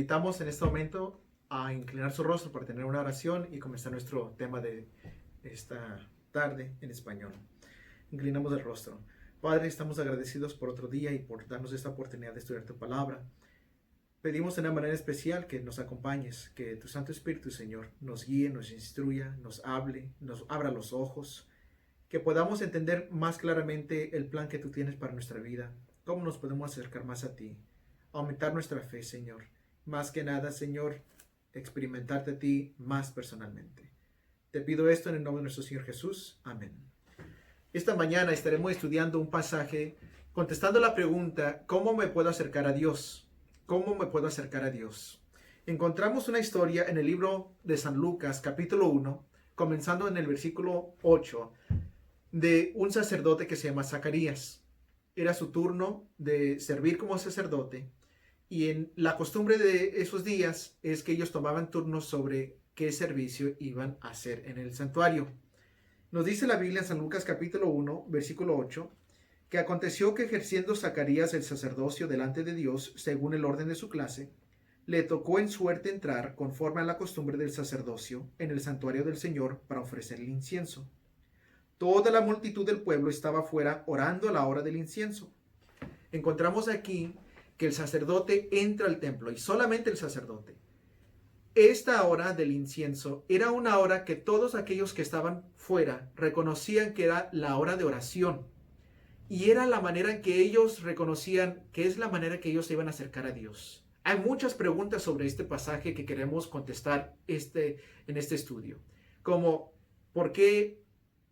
Invitamos en este momento a inclinar su rostro para tener una oración y comenzar nuestro tema de esta tarde en español. Inclinamos el rostro. Padre, estamos agradecidos por otro día y por darnos esta oportunidad de estudiar tu palabra. Pedimos de una manera especial que nos acompañes, que tu Santo Espíritu, Señor, nos guíe, nos instruya, nos hable, nos abra los ojos, que podamos entender más claramente el plan que tú tienes para nuestra vida, cómo nos podemos acercar más a ti, aumentar nuestra fe, Señor. Más que nada, Señor, experimentarte a ti más personalmente. Te pido esto en el nombre de nuestro Señor Jesús. Amén. Esta mañana estaremos estudiando un pasaje contestando la pregunta, ¿cómo me puedo acercar a Dios? ¿Cómo me puedo acercar a Dios? Encontramos una historia en el libro de San Lucas, capítulo 1, comenzando en el versículo 8, de un sacerdote que se llama Zacarías. Era su turno de servir como sacerdote. Y en la costumbre de esos días es que ellos tomaban turnos sobre qué servicio iban a hacer en el santuario. Nos dice la Biblia en San Lucas capítulo 1, versículo 8, que aconteció que ejerciendo Zacarías el sacerdocio delante de Dios, según el orden de su clase, le tocó en suerte entrar, conforme a la costumbre del sacerdocio, en el santuario del Señor para ofrecer el incienso. Toda la multitud del pueblo estaba afuera orando a la hora del incienso. Encontramos aquí que el sacerdote entra al templo y solamente el sacerdote. Esta hora del incienso era una hora que todos aquellos que estaban fuera reconocían que era la hora de oración. Y era la manera en que ellos reconocían que es la manera que ellos se iban a acercar a Dios. Hay muchas preguntas sobre este pasaje que queremos contestar en este estudio. Como, ¿por qué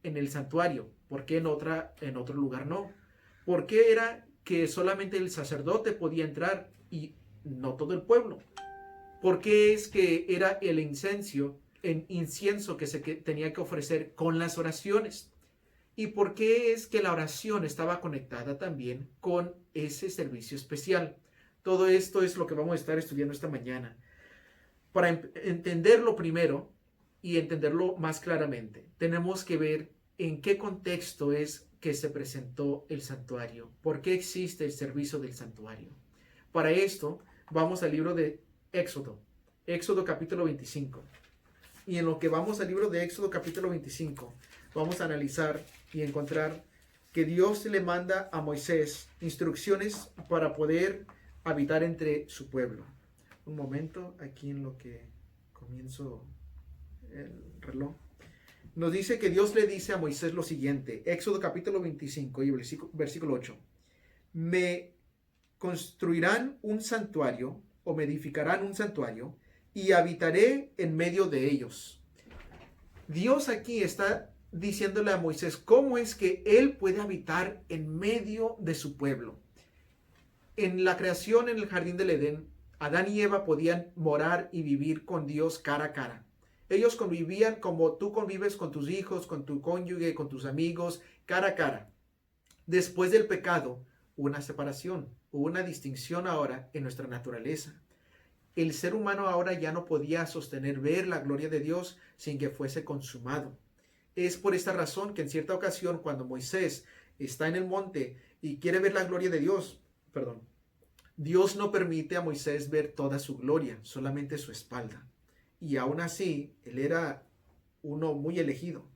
en el santuario? ¿Por qué en otro lugar no? ¿Por qué era que solamente el sacerdote podía entrar y no todo el pueblo? ¿Por qué es que era el incienso que se tenía que ofrecer con las oraciones? ¿Y por qué es que la oración estaba conectada también con ese servicio especial? Todo esto es lo que vamos a estar estudiando esta mañana. Para entenderlo primero y entenderlo más claramente, tenemos que ver en qué contexto es que se presentó el santuario. ¿Por qué existe el servicio del santuario? Para esto, vamos al libro de Éxodo. Éxodo capítulo 25. Y en lo que vamos al libro de Éxodo capítulo 25, vamos a analizar y encontrar que Dios le manda a Moisés instrucciones para poder habitar entre su pueblo. Un momento, aquí en lo que comienzo el reloj. Nos dice que Dios le dice a Moisés lo siguiente, Éxodo capítulo 25 y versículo 8. Me construirán un santuario o me edificarán un santuario y habitaré en medio de ellos. Dios aquí está diciéndole a Moisés cómo es que él puede habitar en medio de su pueblo. En la creación en el jardín del Edén, Adán y Eva podían morar y vivir con Dios cara a cara. Ellos convivían como tú convives con tus hijos, con tu cónyuge, con tus amigos, cara a cara. Después del pecado, hubo una separación, hubo una distinción ahora en nuestra naturaleza. El ser humano ahora ya no podía sostener ver la gloria de Dios sin que fuese consumado. Es por esta razón que en cierta ocasión, cuando Moisés está en el monte y quiere ver la gloria de Dios, Dios no permite a Moisés ver toda su gloria, solamente su espalda. Y aún así, él era uno muy elegido.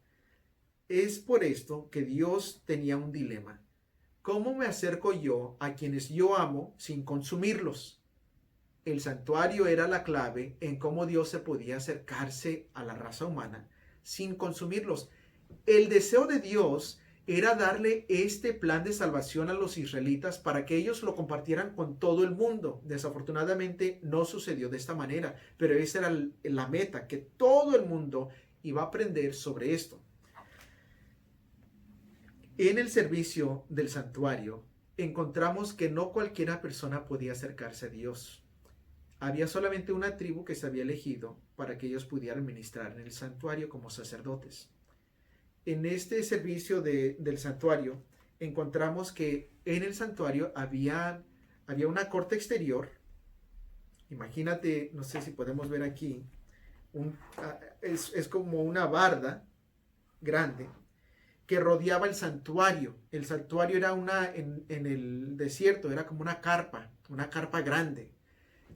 Es por esto que Dios tenía un dilema. ¿Cómo me acerco yo a quienes yo amo sin consumirlos? El santuario era la clave en cómo Dios se podía acercarse a la raza humana sin consumirlos. El deseo de Dios era darle este plan de salvación a los israelitas para que ellos lo compartieran con todo el mundo. Desafortunadamente no sucedió de esta manera, pero esa era la meta, que todo el mundo iba a aprender sobre esto. En el servicio del santuario encontramos que no cualquiera persona podía acercarse a Dios. Había solamente una tribu que se había elegido para que ellos pudieran ministrar en el santuario como sacerdotes. En este servicio del santuario encontramos que en el santuario había una corte exterior. Imagínate, no sé si podemos ver aquí, es como una barda grande que rodeaba el santuario. El santuario era en el desierto, era como una carpa grande.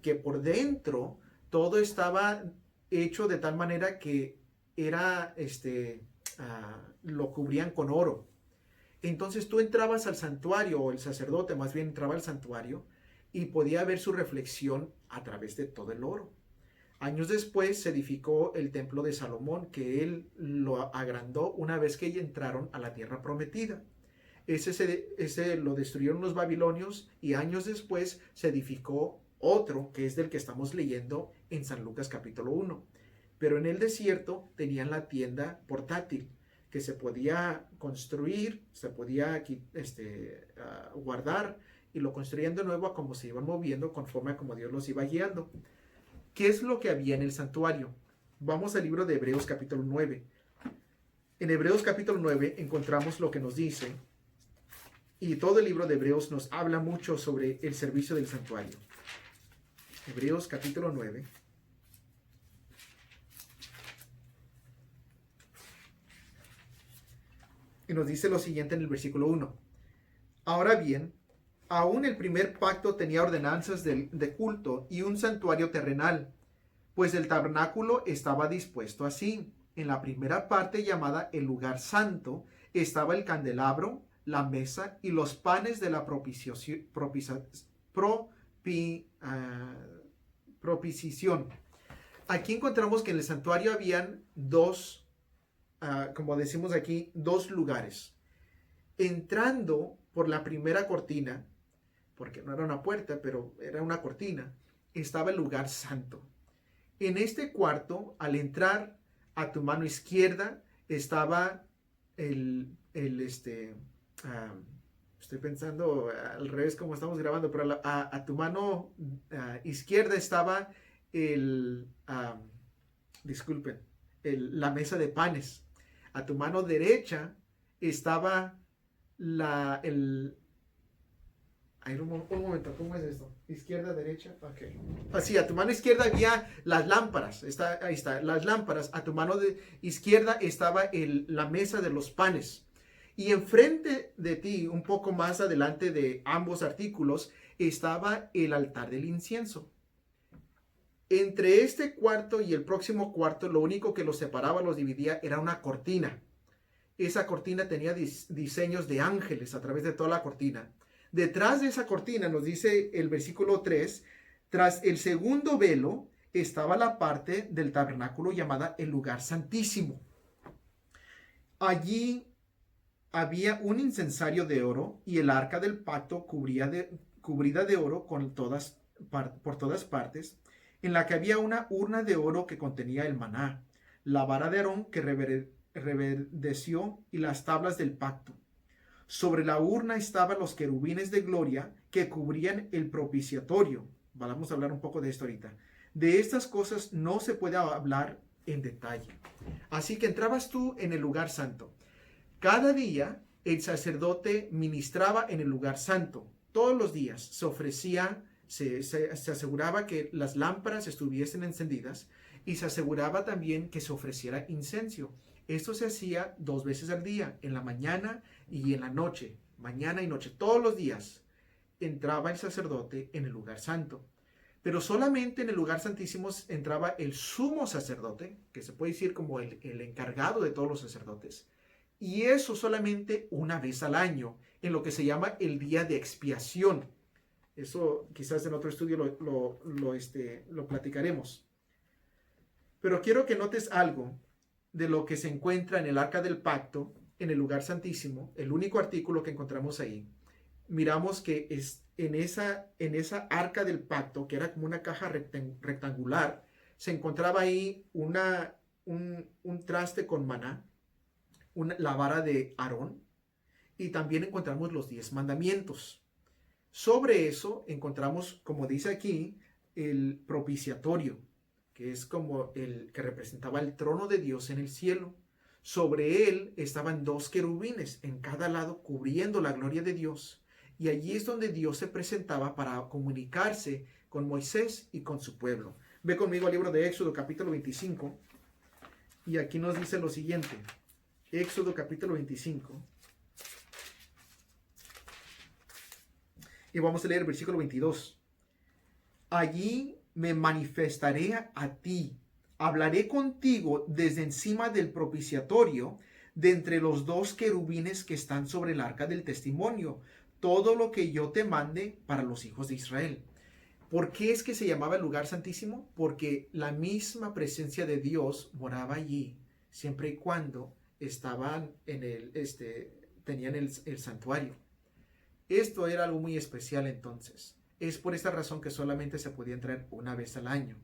que por dentro todo estaba hecho de tal manera que era, lo cubrían con oro. Entonces tú entrabas al santuario, o el sacerdote más bien entraba al santuario, y podía ver su reflexión a través de todo el oro. Años después se edificó el templo de Salomón, que él lo agrandó una vez que entraron a la tierra prometida. Ese lo destruyeron los babilonios, y años después se edificó otro, que es del que estamos leyendo en San Lucas capítulo 1. Pero en el desierto tenían la tienda portátil, que se podía construir, se podía guardar, y lo construían de nuevo a como se iban moviendo conforme a como Dios los iba guiando. ¿Qué es lo que había en el santuario? Vamos al libro de Hebreos capítulo 9. En Hebreos capítulo 9 encontramos lo que nos dice, y todo el libro de Hebreos nos habla mucho sobre el servicio del santuario. Hebreos capítulo 9. Y nos dice lo siguiente en el versículo 1. Ahora bien, aún el primer pacto tenía ordenanzas de culto y un santuario terrenal, pues el tabernáculo estaba dispuesto así. En la primera parte, llamada el lugar santo, estaba el candelabro, la mesa y los panes de la propiciación. Aquí encontramos que en el santuario habían dos, como decimos aquí, dos lugares. Entrando por la primera cortina, porque no era una puerta, pero era una cortina, estaba el lugar santo. En este cuarto, al entrar, a tu mano izquierda estaba estoy pensando al revés como estamos grabando, pero a tu mano izquierda estaba disculpen, la mesa de panes. A tu mano derecha estaba un momento, ¿cómo es esto? Izquierda, derecha, ok. Así, a tu mano izquierda había las lámparas, ahí está, las lámparas. A tu mano izquierda estaba la mesa de los panes. Y enfrente de ti, un poco más adelante de ambos artículos, estaba el altar del incienso. Entre este cuarto y el próximo cuarto, lo único que los separaba, los dividía, era una cortina. Esa cortina tenía diseños de ángeles a través de toda la cortina. Detrás de esa cortina, nos dice el versículo 3, tras el segundo velo estaba la parte del tabernáculo llamada el lugar santísimo. Allí había un incensario de oro y el arca del pacto cubrida de oro por todas partes, en la que había una urna de oro que contenía el maná, la vara de Aarón que reverdeció y las tablas del pacto. Sobre la urna estaban los querubines de gloria que cubrían el propiciatorio. Vamos a hablar un poco de esto ahorita. De estas cosas no se puede hablar en detalle. Así que entrabas tú en el lugar santo. Cada día el sacerdote ministraba en el lugar santo. Todos los días se ofrecía, se aseguraba que las lámparas estuviesen encendidas, y se aseguraba también que se ofreciera incienso. Esto se hacía 2 veces al día, en la mañana y en la noche, mañana y noche. Todos los días entraba el sacerdote en el lugar santo. Pero solamente en el lugar santísimo entraba el sumo sacerdote, que se puede decir como el encargado de todos los sacerdotes. Y eso solamente una vez al año, en lo que se llama el día de expiación. Eso quizás en otro estudio lo platicaremos. Pero quiero que notes algo de lo que se encuentra en el arca del pacto, en el lugar santísimo, el único artículo que encontramos ahí. Miramos que en esa arca del pacto, que era como una caja rectangular, se encontraba ahí un traste con maná, la vara de Aarón, y también encontramos los 10 mandamientos. Sobre eso encontramos, como dice aquí, el propiciatorio, que es como el que representaba el trono de Dios en el cielo. Sobre él estaban 2 querubines en cada lado cubriendo la gloria de Dios. Y allí es donde Dios se presentaba para comunicarse con Moisés y con su pueblo. Ve conmigo al libro de Éxodo capítulo 25. Y aquí nos dice lo siguiente. Éxodo capítulo 25. Y vamos a leer el versículo 22. allí me manifestaré a ti, hablaré contigo desde encima del propiciatorio, de entre los dos querubines que están sobre el arca del testimonio, todo lo que yo te mande para los hijos de Israel. ¿Por qué es que se llamaba el lugar santísimo? Porque la misma presencia de Dios moraba allí, siempre y cuando estaban tenían el santuario. Esto era algo muy especial entonces. Es por esta razón que solamente se podía entrar una vez al año.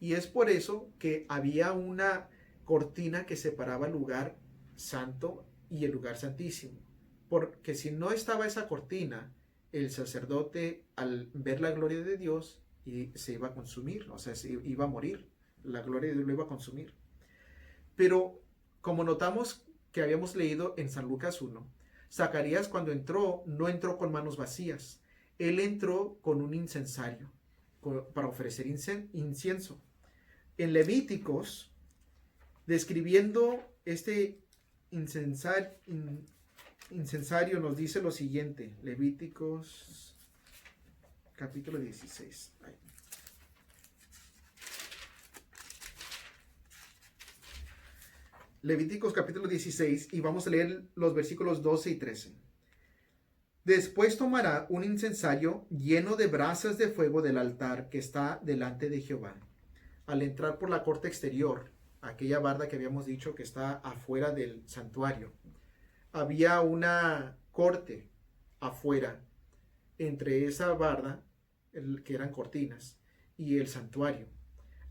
Y es por eso que había una cortina que separaba el lugar santo y el lugar santísimo. Porque si no estaba esa cortina, el sacerdote al ver la gloria de Dios se iba a consumir, o sea, se iba a morir. La gloria de Dios lo iba a consumir. Pero como notamos que habíamos leído en San Lucas 1, Zacarías cuando entró, no entró con manos vacías. Él entró con un incensario para ofrecer incienso. En Levíticos, describiendo este incensario, nos dice lo siguiente. Levíticos capítulo 16. Levíticos capítulo 16 y vamos a leer los versículos 12 y 13. Después tomará un incensario lleno de brasas de fuego del altar que está delante de Jehová. Al entrar por la corte exterior, aquella barda que habíamos dicho que está afuera del santuario, había una corte afuera entre esa barda, que eran cortinas, y el santuario.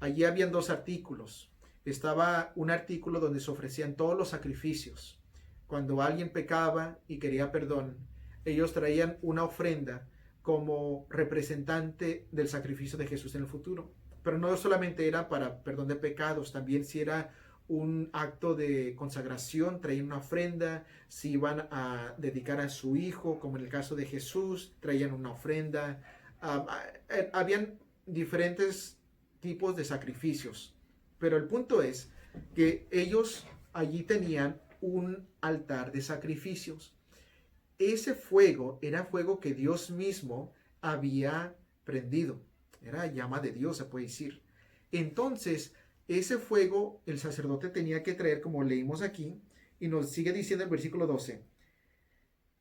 Allí habían dos artículos. Estaba un artículo donde se ofrecían todos los sacrificios. Cuando alguien pecaba y quería perdón, ellos traían una ofrenda como representante del sacrificio de Jesús en el futuro. Pero no solamente era para perdón de pecados, también si era un acto de consagración, traían una ofrenda, si iban a dedicar a su hijo, como en el caso de Jesús, traían una ofrenda. Habían diferentes tipos de sacrificios. Pero el punto es que ellos allí tenían un altar de sacrificios. Ese fuego era fuego que Dios mismo había prendido. Era llama de Dios, se puede decir. Entonces, ese fuego el sacerdote tenía que traer, como leímos aquí, y nos sigue diciendo el versículo 12.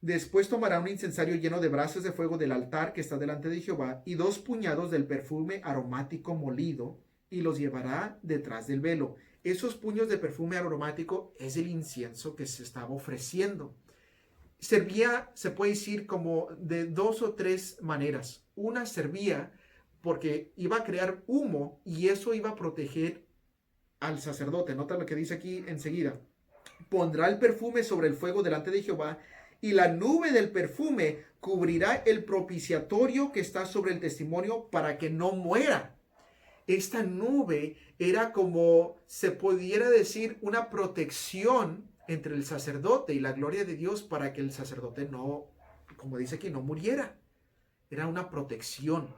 Después tomará un incensario lleno de brasas de fuego del altar que está delante de Jehová y 2 puñados del perfume aromático molido, y los llevará detrás del velo. Esos puños de perfume aromático es el incienso que se estaba ofreciendo. Servía, se puede decir, como de 2 o 3 maneras. Una servía porque iba a crear humo y eso iba a proteger al sacerdote. Nota lo que dice aquí enseguida. Pondrá el perfume sobre el fuego delante de Jehová y la nube del perfume cubrirá el propiciatorio que está sobre el testimonio para que no muera. Esta nube era como, se pudiera decir, una protección entre el sacerdote y la gloria de Dios para que el sacerdote no, como dice aquí, no muriera. Era una protección.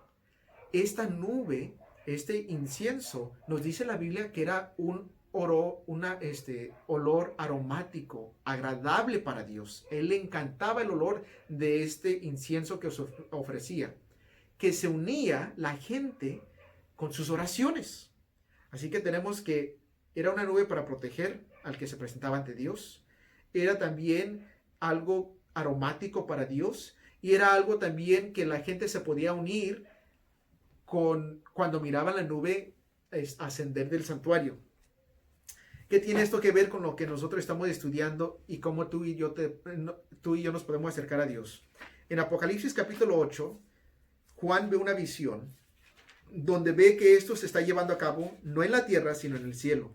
Esta nube, este incienso, nos dice la Biblia que era un olor aromático, agradable para Dios. Él le encantaba el olor de este incienso que ofrecía, que se unía la gente con sus oraciones. Así que tenemos que era una nube para proteger al que se presentaba ante Dios. Era también algo aromático para Dios y era algo también que la gente se podía unir con cuando miraban la nube ascender del santuario. ¿Qué tiene esto que ver con lo que nosotros estamos estudiando y cómo tú y yo nos podemos acercar a Dios? En Apocalipsis capítulo 8, Juan ve una visión donde ve que esto se está llevando a cabo no en la tierra, sino en el cielo.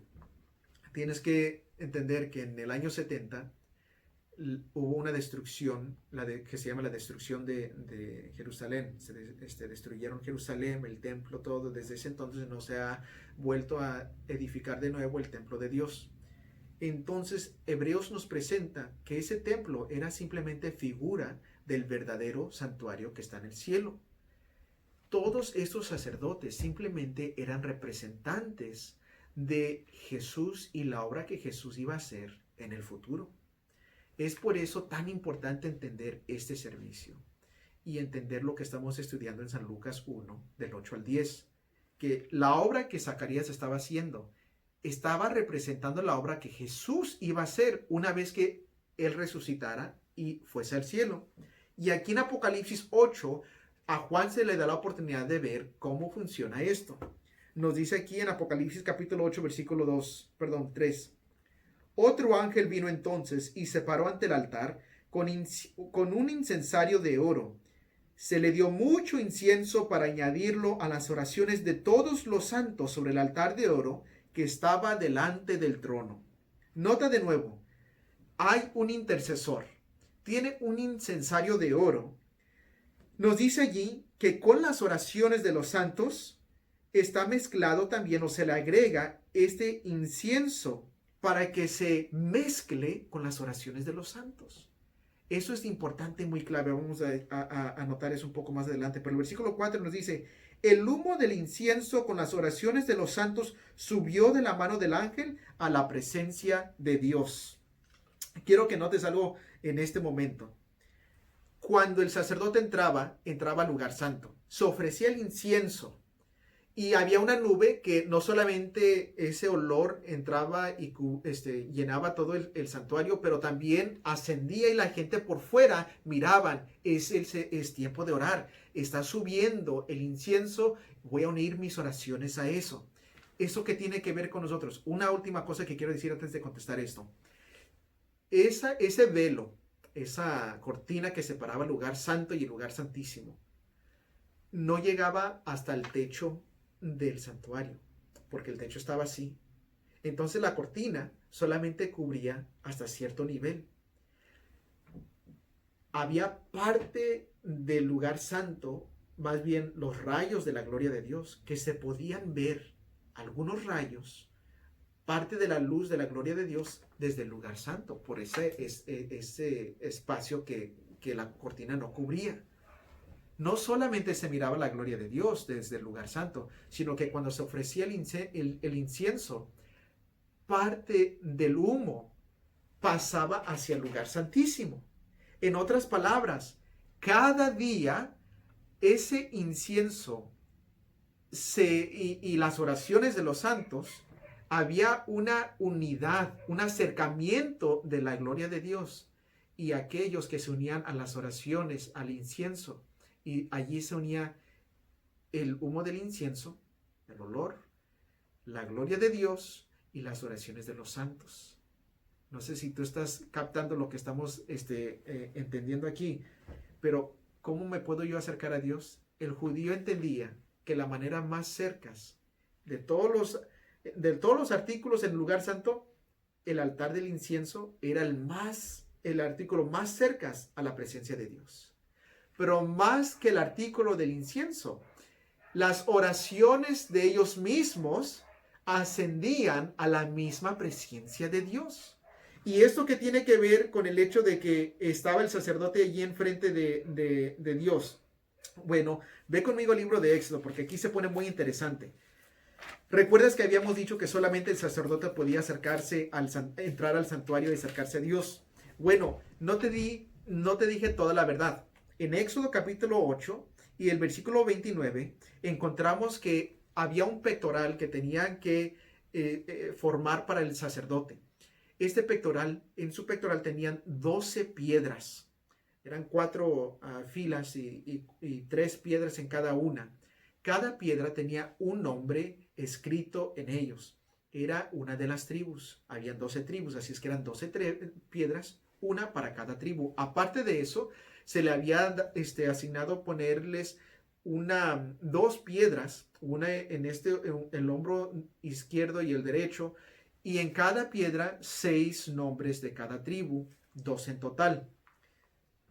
Tienes que entender que en el año 70 hubo una destrucción, que se llama la destrucción de Jerusalén. Se destruyeron Jerusalén, el templo, todo. Desde ese entonces no se ha vuelto a edificar de nuevo el templo de Dios. Entonces Hebreos nos presenta que ese templo era simplemente figura del verdadero santuario que está en el cielo. Todos estos sacerdotes simplemente eran representantes de Jesús y la obra que Jesús iba a hacer en el futuro. Es por eso tan importante entender este servicio. y entender lo que estamos estudiando en San Lucas 1, del 8 al 10, que la obra que Zacarías estaba haciendo estaba representando la obra que Jesús iba a hacer una vez que él resucitara y fuese al cielo. Y aquí en Apocalipsis 8, a Juan se le da la oportunidad de ver cómo funciona esto. Nos dice aquí en Apocalipsis capítulo 8, versículo 3. Otro ángel vino entonces y se paró ante el altar con un incensario de oro. Se le dio mucho incienso para añadirlo a las oraciones de todos los santos sobre el altar de oro que estaba delante del trono. Nota de nuevo, hay un intercesor, tiene un incensario de oro. Nos dice allí que con las oraciones de los santos está mezclado también, o se le agrega este incienso para que se mezcle con las oraciones de los santos. Eso es importante y muy clave. Vamos a anotar eso un poco más adelante. Pero el versículo 4 nos dice, el humo del incienso con las oraciones de los santos subió de la mano del ángel a la presencia de Dios. Quiero que notes algo en este momento. Cuando el sacerdote entraba al lugar santo, se ofrecía el incienso. Y había una nube que no solamente ese olor entraba y llenaba todo el santuario, pero también ascendía y la gente por fuera miraban, es tiempo de orar, está subiendo el incienso, voy a unir mis oraciones a eso. ¿Eso qué tiene que ver con nosotros? Una última cosa que quiero decir antes de contestar esto. Ese velo, esa cortina que separaba el lugar santo y el lugar santísimo, no llegaba hasta el techo del santuario, porque el techo estaba así. Entonces la cortina solamente cubría hasta cierto nivel. Había parte del lugar santo, más bien los rayos de la gloria de Dios, que se podían ver, algunos rayos, parte de la luz de la gloria de Dios desde el lugar santo, por ese espacio que la cortina no cubría. No solamente se miraba la gloria de Dios desde el lugar santo, sino que cuando se ofrecía el incienso, parte del humo pasaba hacia el lugar santísimo. En otras palabras, cada día ese incienso y las oraciones de los santos, había una unidad, un acercamiento de la gloria de Dios. Y aquellos que se unían a las oraciones, al incienso, y allí se unía el humo del incienso, el olor, la gloria de Dios y las oraciones de los santos. No sé si tú estás captando lo que estamos entendiendo aquí, pero ¿cómo me puedo yo acercar a Dios? El judío entendía que la manera más cerca de todos los artículos en el lugar santo, el altar del incienso era el artículo más cerca a la presencia de Dios. Pero más que el artículo del incienso, las oraciones de ellos mismos ascendían a la misma presencia de Dios. Y esto que tiene que ver con el hecho de que estaba el sacerdote allí enfrente de Dios. Bueno, ve conmigo el libro de Éxodo, porque aquí se pone muy interesante. ¿Recuerdas que habíamos dicho que solamente el sacerdote podía entrar al santuario y acercarse a Dios? Bueno, no te dije toda la verdad. En Éxodo capítulo 8 y el versículo 29 encontramos que había un pectoral que tenían que formar para el sacerdote. Este pectoral, en su pectoral tenían 12 piedras. Eran 4 filas y 3 piedras en cada una. Cada piedra tenía un nombre escrito en ellos. Era una de las tribus. Habían 12 tribus, así es que eran 12 piedras, una para cada tribu. Aparte de eso, se le había asignado ponerles 2 piedras, una en el hombro izquierdo y el derecho, y en cada piedra 6 nombres de cada tribu, 2 en total.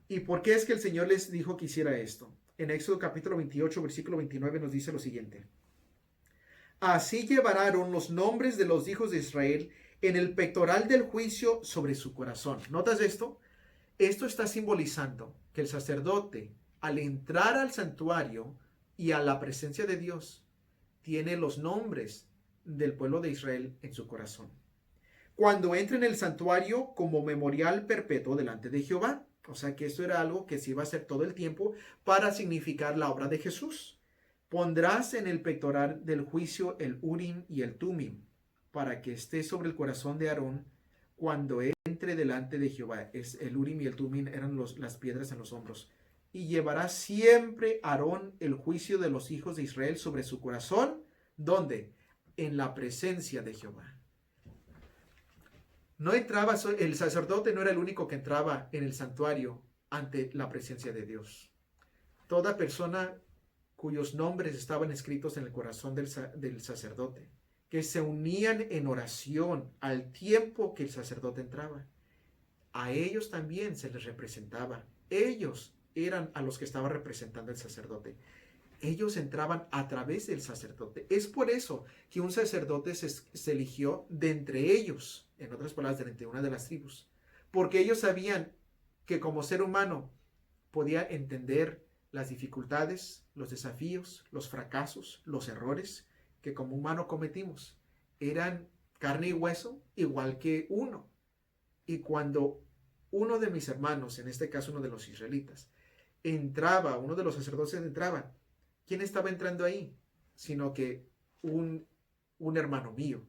¿Y por qué es que el Señor les dijo que hiciera esto? En Éxodo capítulo 28, versículo 29 nos dice lo siguiente. Así llevaron los nombres de los hijos de Israel en el pectoral del juicio sobre su corazón. ¿Notas esto? Esto está simbolizando que el sacerdote, al entrar al santuario y a la presencia de Dios, tiene los nombres del pueblo de Israel en su corazón. Cuando entra en el santuario como memorial perpetuo delante de Jehová, O sea que esto era algo que se iba a hacer todo el tiempo para significar la obra de Jesús. Pondrás en el pectoral del juicio el Urim y el Tumim, para que esté sobre el corazón de Aarón cuando entre delante de Jehová. El Urim y el Tumim eran las piedras en los hombros. Y llevará siempre Aarón el juicio de los hijos de Israel sobre su corazón. ¿Dónde? En la presencia de Jehová. No entraba, el sacerdote no era el único que entraba en el santuario ante la presencia de Dios. Toda persona cuyos nombres estaban escritos en el corazón del sacerdote, que se unían en oración al tiempo que el sacerdote entraba, a ellos también se les representaba. Ellos eran a los que estaba representando el sacerdote. Ellos entraban a través del sacerdote. Es por eso que un sacerdote se eligió de entre ellos, en otras palabras, de entre una de las tribus, porque ellos sabían que como ser humano podía entender las dificultades, los desafíos, los fracasos, los errores que como humano cometimos. Eran carne y hueso igual que uno. Y cuando uno de mis hermanos, en este caso uno de los israelitas, entraba, uno de los sacerdotes entraba, ¿quién estaba entrando ahí? Sino que un hermano mío,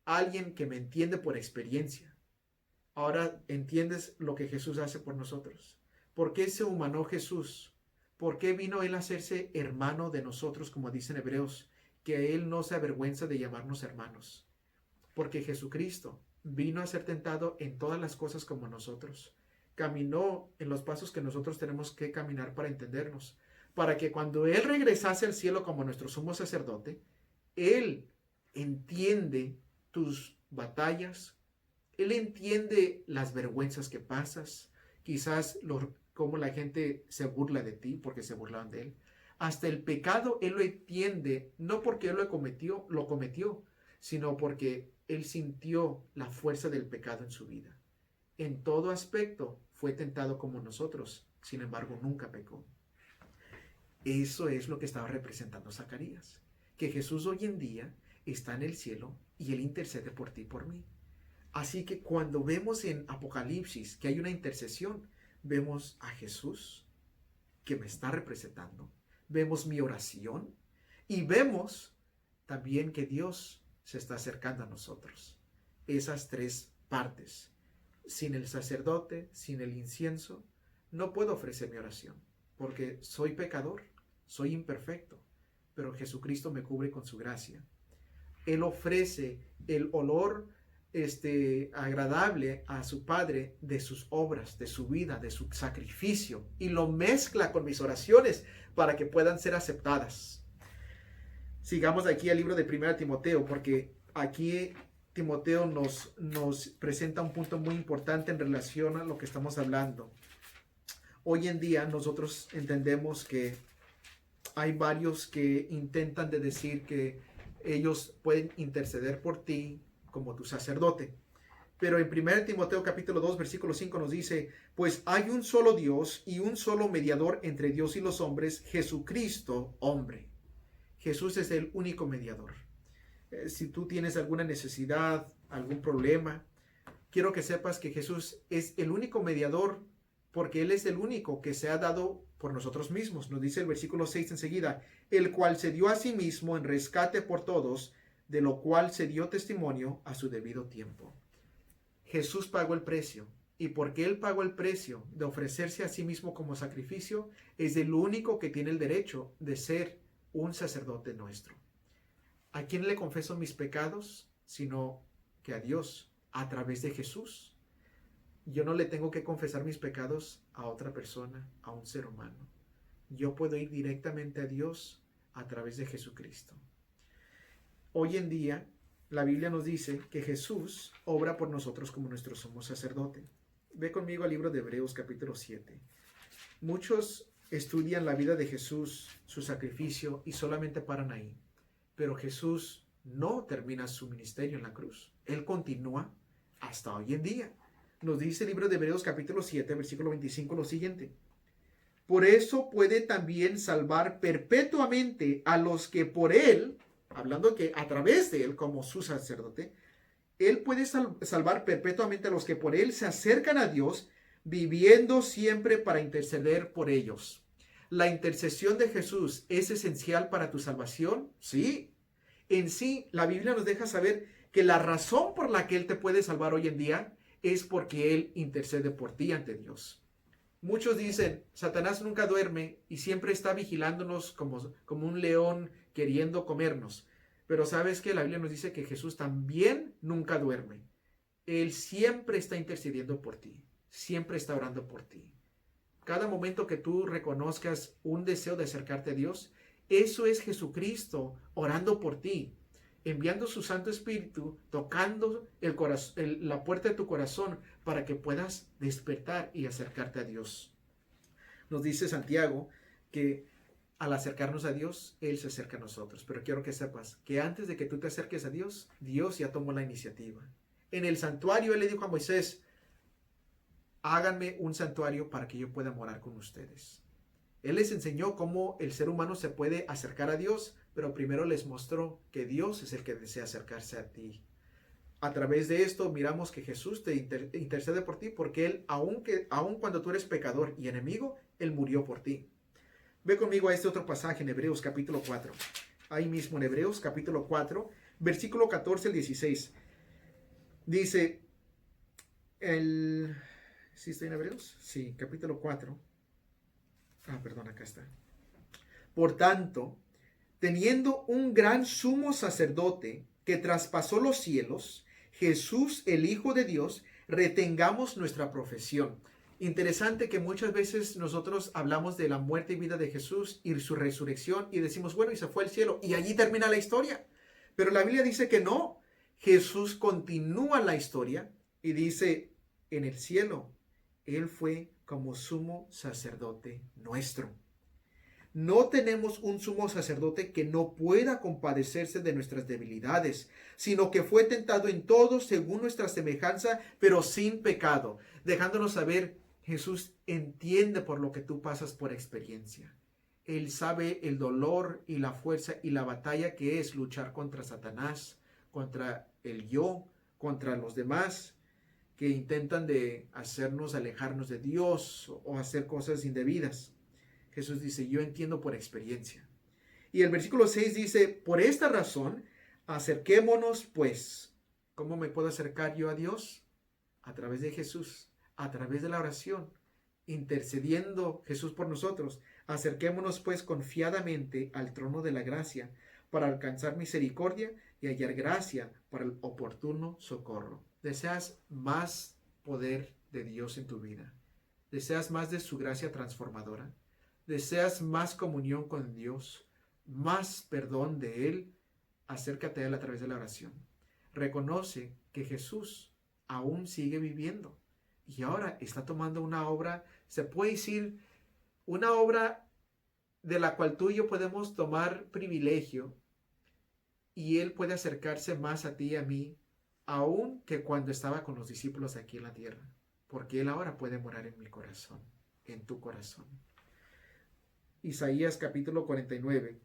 alguien que me entiende por experiencia. Ahora entiendes lo que Jesús hace por nosotros. ¿Por qué se humanó Jesús? ¿Por qué vino Él a hacerse hermano de nosotros, como dicen Hebreos? Que Él no se avergüenza de llamarnos hermanos. Porque Jesucristo vino a ser tentado en todas las cosas como nosotros. Caminó en los pasos que nosotros tenemos que caminar para entendernos. Para que cuando Él regresase al cielo como nuestro sumo sacerdote, Él entiende tus batallas, Él entiende las vergüenzas que pasas, quizás cómo la gente se burla de ti porque se burlaban de Él. Hasta el pecado Él lo entiende, no porque Él lo cometió, sino porque Él sintió la fuerza del pecado en su vida. En todo aspecto fue tentado como nosotros, sin embargo nunca pecó. Eso es lo que estaba representando Zacarías, que Jesús hoy en día está en el cielo y Él intercede por ti y por mí. Así que cuando vemos en Apocalipsis que hay una intercesión, vemos a Jesús que me está representando, vemos mi oración y vemos también que Dios se está acercando a nosotros. Esas tres partes. Sin el sacerdote, sin el incienso, no puedo ofrecer mi oración, porque soy pecador, soy imperfecto, pero Jesucristo me cubre con su gracia. Él ofrece el olor agradable a su Padre de sus obras, de su vida, de su sacrificio, y lo mezcla con mis oraciones para que puedan ser aceptadas. Sigamos aquí al libro de 1 Timoteo, porque aquí Timoteo nos presenta un punto muy importante en relación a lo que estamos hablando. Hoy en día nosotros entendemos que hay varios que intentan de decir que ellos pueden interceder por ti como tu sacerdote. Pero en 1 Timoteo capítulo 2 versículo 5 nos dice, pues hay un solo Dios y un solo mediador entre Dios y los hombres, Jesucristo, hombre. Jesús es el único mediador. Si tú tienes alguna necesidad, algún problema, quiero que sepas que Jesús es el único mediador porque Él es el único que se ha dado por nosotros mismos. Nos dice el versículo 6 enseguida, el cual se dio a sí mismo en rescate por todos, de lo cual se dio testimonio a su debido tiempo. Jesús pagó el precio, y porque Él pagó el precio de ofrecerse a sí mismo como sacrificio, es el único que tiene el derecho de ser un sacerdote nuestro. ¿A quién le confieso mis pecados? Sino que a Dios, a través de Jesús. Yo no le tengo que confesar mis pecados a otra persona, a un ser humano. Yo puedo ir directamente a Dios a través de Jesucristo. Hoy en día, la Biblia nos dice que Jesús obra por nosotros como nuestro sumo sacerdote. Ve conmigo al libro de Hebreos capítulo 7. Muchos estudian la vida de Jesús, su sacrificio, y solamente paran ahí. Pero Jesús no termina su ministerio en la cruz. Él continúa hasta hoy en día. Nos dice el libro de Hebreos capítulo 7, versículo 25 lo siguiente. Por eso puede también salvar perpetuamente a los que por Él, hablando que a través de Él como su sacerdote, Él puede salvar perpetuamente a los que por Él se acercan a Dios viviendo siempre para interceder por ellos. ¿La intercesión de Jesús es esencial para tu salvación? Sí. En sí, la Biblia nos deja saber que la razón por la que Él te puede salvar hoy en día es porque Él intercede por ti ante Dios. Muchos dicen, Satanás nunca duerme y siempre está vigilándonos como un león queriendo comernos. Pero ¿sabes qué? La Biblia nos dice que Jesús también nunca duerme. Él siempre está intercediendo por ti, siempre está orando por ti. Cada momento que tú reconozcas un deseo de acercarte a Dios, eso es Jesucristo orando por ti, enviando su Santo Espíritu, tocando la puerta de tu corazón para que puedas despertar y acercarte a Dios. Nos dice Santiago que al acercarnos a Dios, Él se acerca a nosotros. Pero quiero que sepas que antes de que tú te acerques a Dios, Dios ya tomó la iniciativa. En el santuario Él le dijo a Moisés, háganme un santuario para que yo pueda morar con ustedes. Él les enseñó cómo el ser humano se puede acercar a Dios, pero primero les mostró que Dios es el que desea acercarse a ti. A través de esto miramos que Jesús te intercede por ti porque Él, aun cuando tú eres pecador y enemigo, Él murió por ti. Ve conmigo a este otro pasaje en Hebreos capítulo 4. Ahí mismo en Hebreos capítulo 4, versículo 14 al 16. Dice, ¿sí está en Hebreos? Sí, capítulo 4. Perdón, acá está. Por tanto, teniendo un gran sumo sacerdote que traspasó los cielos, Jesús, el Hijo de Dios, retengamos nuestra profesión. Interesante que muchas veces nosotros hablamos de la muerte y vida de Jesús y su resurrección y decimos, bueno, y se fue al cielo y allí termina la historia. Pero la Biblia dice que no. Jesús continúa la historia y dice, en el cielo, Él fue como sumo sacerdote nuestro. No tenemos un sumo sacerdote que no pueda compadecerse de nuestras debilidades, sino que fue tentado en todo según nuestra semejanza, pero sin pecado, dejándonos saber, Jesús entiende por lo que tú pasas por experiencia. Él sabe el dolor y la fuerza y la batalla que es luchar contra Satanás, contra el yo, contra los demás que intentan de hacernos alejarnos de Dios o hacer cosas indebidas. Jesús dice, yo entiendo por experiencia. Y el versículo 6 dice, por esta razón, acerquémonos pues. ¿Cómo me puedo acercar yo a Dios? A través de Jesús, a través de la oración, intercediendo Jesús por nosotros. Acerquémonos pues confiadamente al trono de la gracia para alcanzar misericordia y hallar gracia para el oportuno socorro. ¿Deseas más poder de Dios en tu vida? ¿Deseas más de su gracia transformadora? ¿Deseas más comunión con Dios? ¿Más perdón de Él? Acércate a Él a través de la oración. Reconoce que Jesús aún sigue viviendo y ahora está tomando una obra, se puede decir, una obra de la cual tú y yo podemos tomar privilegio y Él puede acercarse más a ti y a mí, aún que cuando estaba con los discípulos aquí en la tierra, porque Él ahora puede morar en mi corazón, en tu corazón. Isaías capítulo 49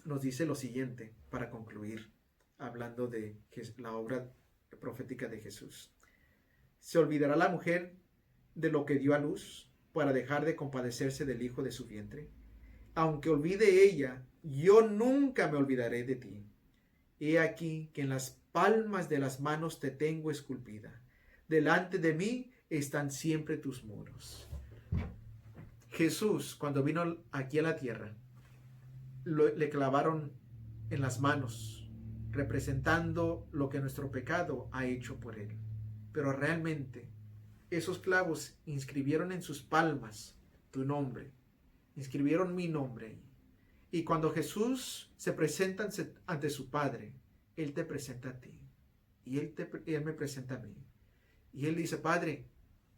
nos dice lo siguiente para concluir, hablando de la obra profética de Jesús. ¿Se olvidará la mujer de lo que dio a luz para dejar de compadecerse del hijo de su vientre? Aunque olvide ella, yo nunca me olvidaré de ti. He aquí que en las palmas de las manos te tengo esculpida. Delante de mí están siempre tus muros. Jesús, cuando vino aquí a la tierra, le clavaron en las manos, representando lo que nuestro pecado ha hecho por él. Pero realmente, esos clavos inscribieron en sus palmas tu nombre, inscribieron mi nombre. Y cuando Jesús se presenta ante su Padre, Él te presenta a ti. Y Él me presenta a mí. Y Él dice, Padre,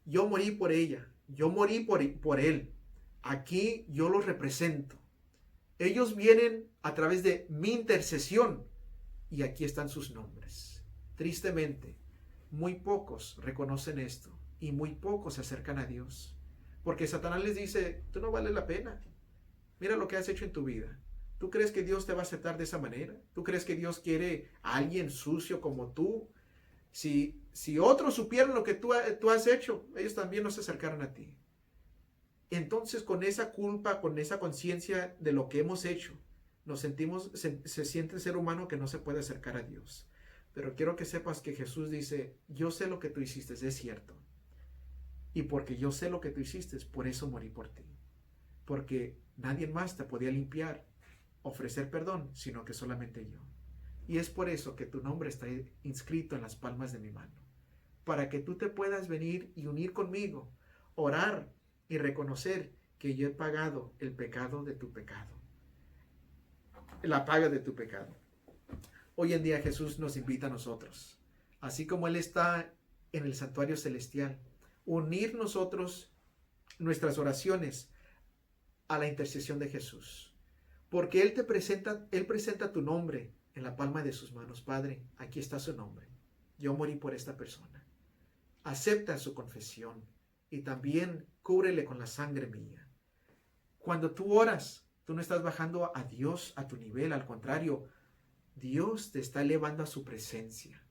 yo morí por ella, yo morí por Él. Aquí yo los represento. Ellos vienen a través de mi intercesión y aquí están sus nombres. Tristemente, muy pocos reconocen esto y muy pocos se acercan a Dios. Porque Satanás les dice, tú no vales la pena. Mira lo que has hecho en tu vida. ¿Tú crees que Dios te va a aceptar de esa manera? ¿Tú crees que Dios quiere a alguien sucio como tú? Si otros supieran lo que tú has hecho, ellos también no se acercaran a ti. Entonces, con esa culpa, con esa conciencia de lo que hemos hecho, se siente el ser humano que no se puede acercar a Dios. Pero quiero que sepas que Jesús dice, yo sé lo que tú hiciste, es cierto. Y porque yo sé lo que tú hiciste, por eso morí por ti. Porque nadie más te podía limpiar, ofrecer perdón, sino que solamente yo. Y es por eso que tu nombre está inscrito en las palmas de mi mano. Para que tú te puedas venir y unir conmigo, orar y reconocer que yo he pagado el pecado de tu pecado. La paga de tu pecado. Hoy en día Jesús nos invita a nosotros, así como Él está en el santuario celestial, unir nosotros nuestras oraciones a la intercesión de Jesús. Porque Él presenta tu nombre en la palma de sus manos. Padre, aquí está su nombre. Yo morí por esta persona. Acepta su confesión y también cúbrele con la sangre mía. Cuando tú oras, tú no estás bajando a Dios a tu nivel, al contrario, Dios te está elevando a su presencia.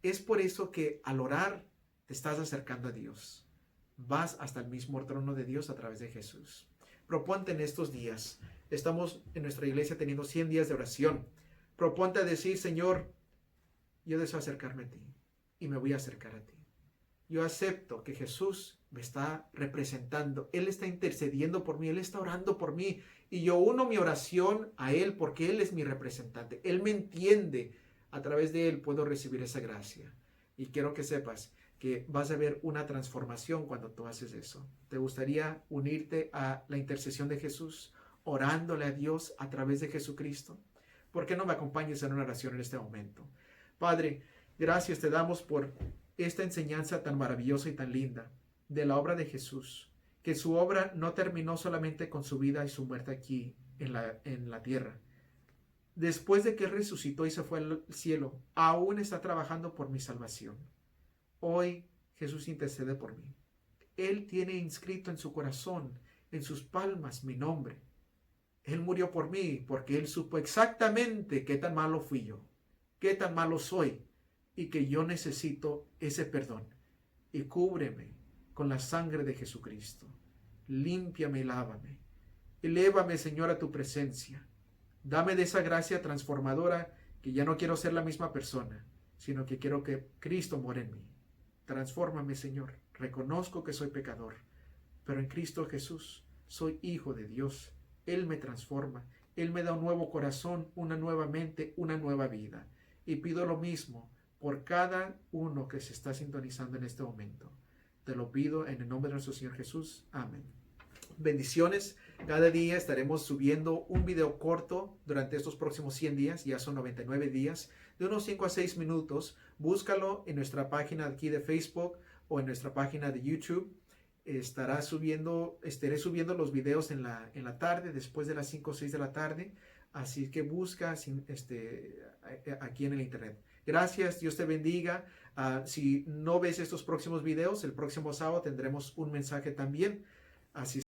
Es por eso que al orar te estás acercando a Dios. Vas hasta el mismo trono de Dios a través de Jesús. Proponte en estos días. Estamos en nuestra iglesia teniendo 100 días de oración. Proponte a decir, Señor, yo deseo acercarme a ti y me voy a acercar a ti. Yo acepto que Jesús me está representando. Él está intercediendo por mí. Él está orando por mí. Y yo uno mi oración a Él porque Él es mi representante. Él me entiende. A través de Él puedo recibir esa gracia. Y quiero que sepas que vas a ver una transformación cuando tú haces eso. ¿Te gustaría unirte a la intercesión de Jesús, orándole a Dios a través de Jesucristo? ¿Por qué no me acompañes en una oración en este momento? Padre, gracias te damos por esta enseñanza tan maravillosa y tan linda de la obra de Jesús, que su obra no terminó solamente con su vida y su muerte aquí en la tierra. Después de que Él resucitó y se fue al cielo, aún está trabajando por mi salvación. Hoy Jesús intercede por mí. Él tiene inscrito en su corazón, en sus palmas, mi nombre. Él murió por mí porque Él supo exactamente qué tan malo fui yo, qué tan malo soy, y que yo necesito ese perdón. Y cúbreme con la sangre de Jesucristo. Límpiame y lávame. Elévame, Señor, a tu presencia. Dame de esa gracia transformadora que ya no quiero ser la misma persona, sino que quiero que Cristo more en mí. Transfórmame, Señor. Reconozco que soy pecador, pero en Cristo Jesús soy hijo de Dios. Él me transforma. Él me da un nuevo corazón, una nueva mente, una nueva vida. Y pido lo mismo por cada uno que se está sintonizando en este momento. Te lo pido en el nombre de nuestro Señor Jesús. Amén. Bendiciones. Cada día estaremos subiendo un video corto durante estos próximos 100 días. Ya son 99 días. De unos 5 a 6 minutos. Búscalo en nuestra página aquí de Facebook o en nuestra página de YouTube. Estaré subiendo los videos en la tarde, después de las 5 o 6 de la tarde. Así que busca aquí en el internet. Gracias, Dios te bendiga. Si no ves estos próximos videos, el próximo sábado tendremos un mensaje también. Así